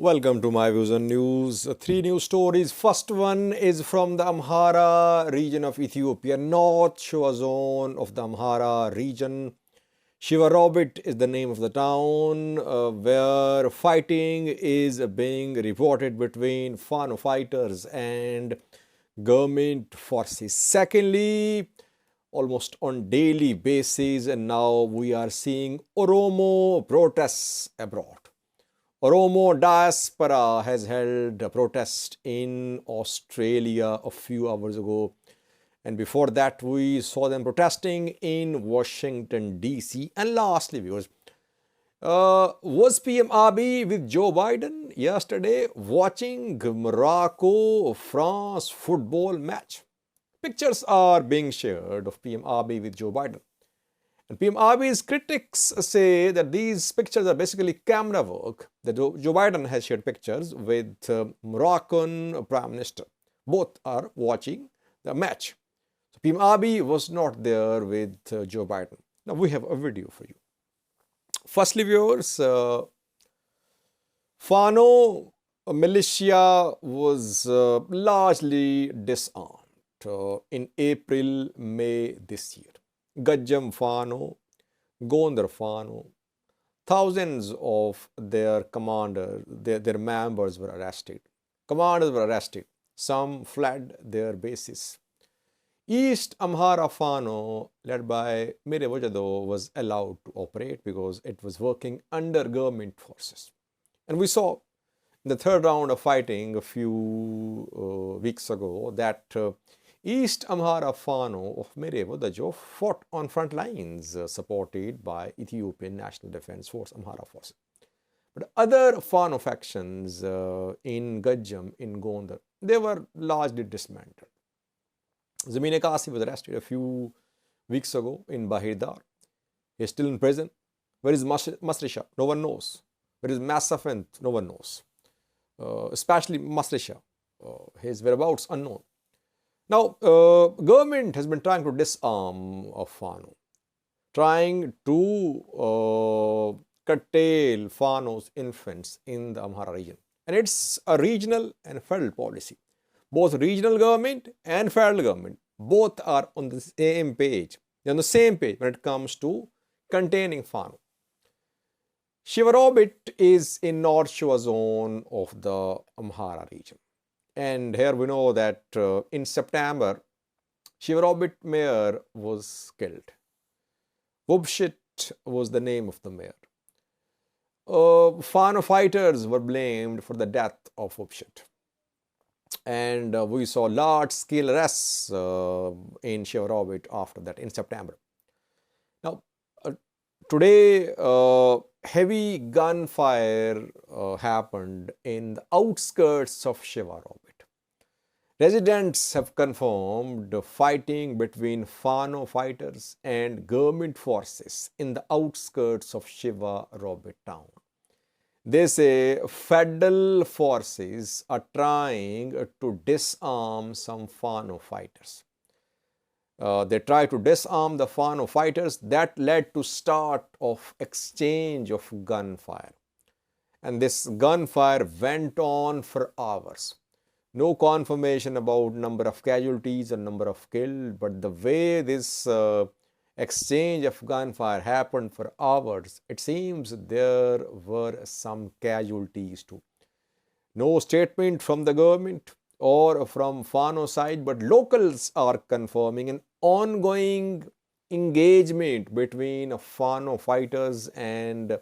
Welcome to my views on news. Three news stories. First one is from the Amhara region of Ethiopia, North Shore zone of the Amhara region. Shivarobit is the name of the town where fighting is being reported between Fano fighters and government forces. Secondly, almost on daily basis, and now we are seeing Oromo protests abroad. Oromo diaspora has held a protest in Australia a few hours ago. And before that, we saw them protesting in Washington, D.C. And lastly, viewers, was PM Abiy with Joe Biden yesterday watching Morocco-France football match? Pictures are being shared of PM Abiy with Joe Biden. And PM Abiy's critics say that these pictures are basically camera work, that Joe Biden has shared pictures with Moroccan Prime Minister. Both are watching the match. So PM Abiy was not there with Joe Biden. Now we have a video for you. Firstly, viewers, Fano militia was largely disarmed in April, May this year. Gajam Fano, Gondar Fano, thousands of their commanders, their members were arrested. Commanders were arrested. Some fled their bases. East Amhara Fano, led by Mere Vajado, was allowed to operate because it was working under government forces. And we saw in the third round of fighting a few weeks ago that East Amhara Fano of Mere Vajado fought on front lines supported by Ethiopian National Defense Force, Amhara Force. But other Fano factions in Gajam, in Gondar, they were largely dismantled. Zamine Kasi was arrested a few weeks ago in Bahirdar. He is still in prison. Where is Masrisha? No one knows. Where is Masafent? No one knows. Especially Masrisha. His whereabouts unknown. Now, government has been trying to disarm Fano, trying to curtail Fano's influence in the Amhara region. And it's a regional and federal policy. Both regional government and federal government, both are on the same page. They're on the same page when it comes to containing Fano. Shivarobit is in North Shore zone of the Amhara region. And here we know that in September, Shivarobit mayor was killed. Wubshit was the name of the mayor. Fano fighters were blamed for the death of Wubshit. And we saw large-scale arrests in Shivarobit after that in September. Now, today, heavy gunfire happened in the outskirts of Shivarobit. Residents have confirmed fighting between Fano fighters and government forces in the outskirts of Shivarobit town. They say federal forces are trying to disarm some Fano fighters. They tried to disarm the Fano fighters. That led to start of exchange of gunfire. And this gunfire went on for hours. No confirmation about number of casualties or number of killed, but the way this exchange of gunfire happened for hours, it seems there were some casualties too. No statement from the government or from Fano side, but locals are confirming an ongoing engagement between Fano fighters and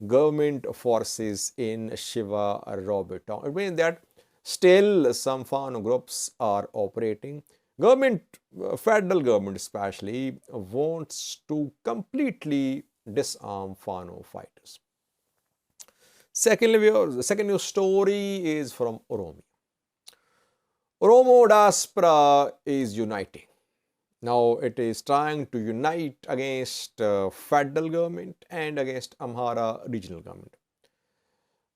government forces in Shivarobit town. It means that still some Fano groups are operating. Government, federal government especially, wants to completely disarm Fano fighters. Secondly, the second news story is from Oromo. Oromo diaspora is uniting. Now it is trying to unite against federal government and against Amhara regional government.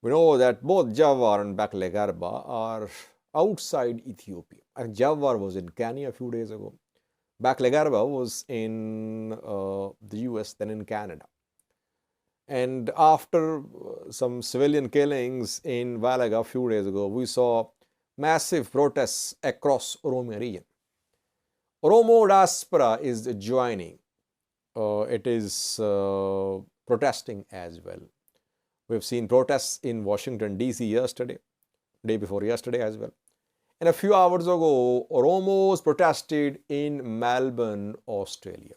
We know that both Jawar and Bakle Garba are outside Ethiopia. And Jawar was in Kenya a few days ago. Bakle Garba was in the US, then in Canada. And after some civilian killings in Valaga a few days ago, we saw massive protests across Oromo region. Oromo diaspora is joining. It is protesting as well. We've seen protests in Washington, D.C. yesterday, day before yesterday as well. And a few hours ago, Oromos protested in Melbourne, Australia.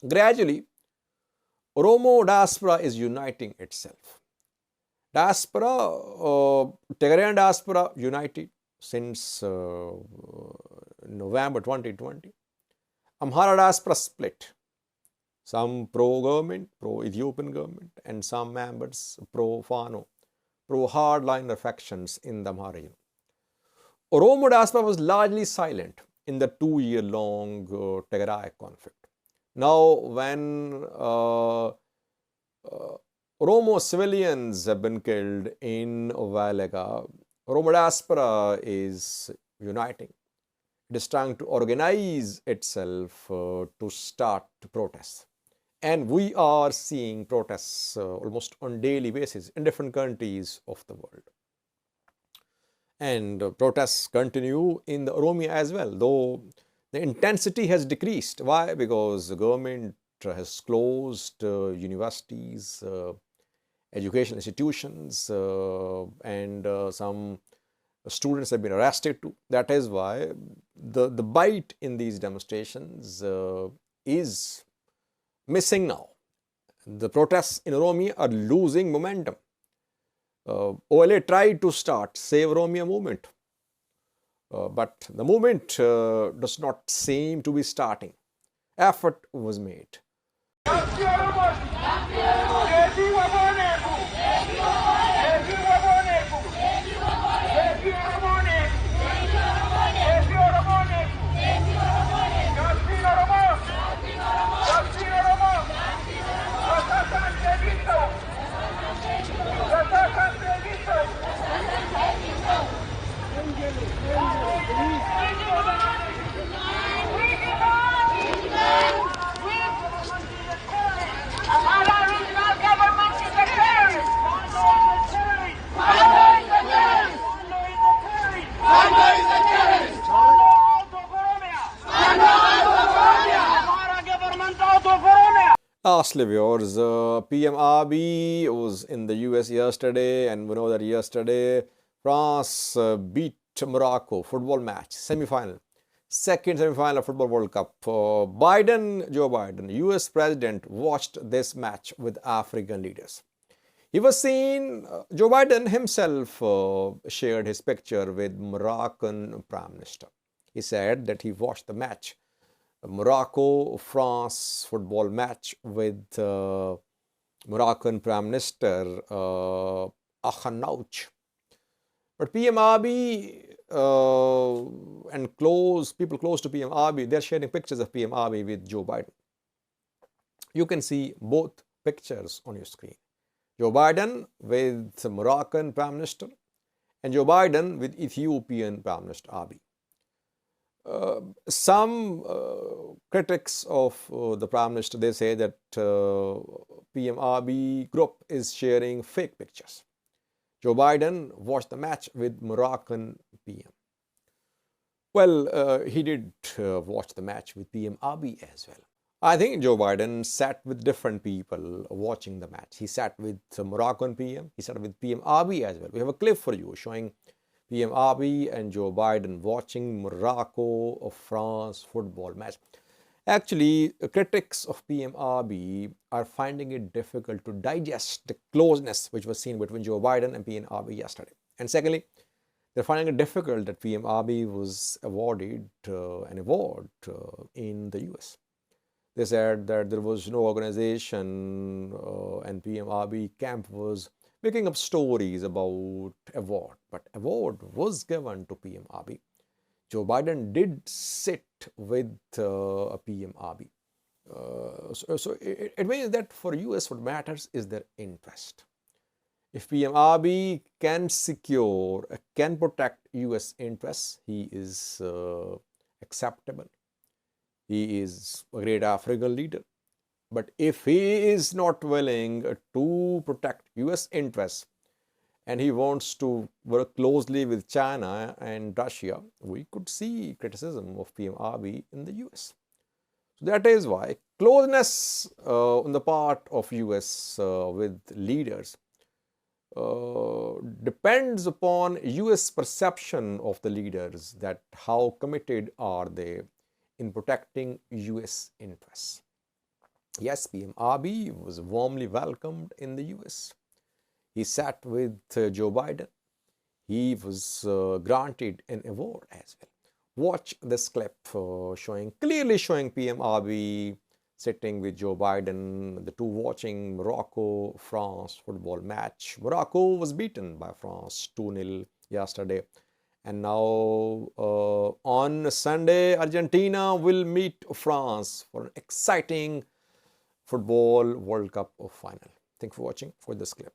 Gradually, Oromo diaspora is uniting itself. Diaspora, Tigrayan diaspora united since November 2020. Amhara diaspora split. Some pro-government, pro-Ethiopian government, and some members pro-Fano, pro-hardliner factions in the Amhara region. Oromo diaspora was largely silent in the 2-year-long Tigray conflict. Now, when Oromo civilians have been killed in Valaga, Oromo diaspora is uniting. It is trying to organize itself to start protests. And we are seeing protests almost on daily basis in different countries of the world. And protests continue in the Oromia as well, though the intensity has decreased. Why? Because the government has closed universities, education institutions, and some students have been arrested too. That is why the bite in these demonstrations is missing now. The protests in Oromia are losing momentum. OLA tried to start Save Oromia movement, but the movement does not seem to be starting. Effort was made. Lastly, viewers, PM Abiy was in the US yesterday, and we know that yesterday France beat Morocco football match, semi-final, second semi-final of Football World Cup. Joe Biden, US president, watched this match with African leaders. He was seen, Joe Biden himself shared his picture with Moroccan Prime Minister. He said that he watched the match, Morocco-France football match with Moroccan Prime Minister Akhnouch. But PM Abiy and people close to PM Abiy, they're sharing pictures of PM Abiy with Joe Biden. You can see both pictures on your screen. Joe Biden with the Moroccan Prime Minister and Joe Biden with Ethiopian Prime Minister Abiy. Some critics of the Prime Minister, they say that PM Abiy group is sharing fake pictures. Joe Biden watched the match with Moroccan PM. Well, he did watch the match with PM Abiy as well. I think Joe Biden sat with different people watching the match. He sat with the Moroccan PM, he sat with PM Abiy as well. We have a clip for you showing PM Abiy and Joe Biden watching Morocco-France football match. Actually, critics of PM Abiy are finding it difficult to digest the closeness which was seen between Joe Biden and PM Abiy yesterday. And secondly, they're finding it difficult that PM Abiy was awarded an award in the US. They said that there was no organization and PM Abiy camp was making up stories about award, but award was given to PM Abiy. Joe Biden did sit with PM Abiy. So it means that for US what matters is their interest. If PM Abiy can secure, can protect US interests, he is acceptable. He is a great African leader. But if he is not willing to protect US interests and he wants to work closely with China and Russia, we could see criticism of PM Abiy in the US. So that is why closeness on the part of US with leaders depends upon US perception of the leaders, that how committed are they in protecting US interests. Yes, PM Abiy was warmly welcomed in the US. He sat with Joe Biden. He was granted an award as well. Watch this clip clearly showing PM Abiy sitting with Joe Biden, the two watching Morocco-France football match. Morocco was beaten by France 2-0 yesterday. And now on Sunday, Argentina will meet France for an exciting Football World Cup final. Thanks for watching for this clip.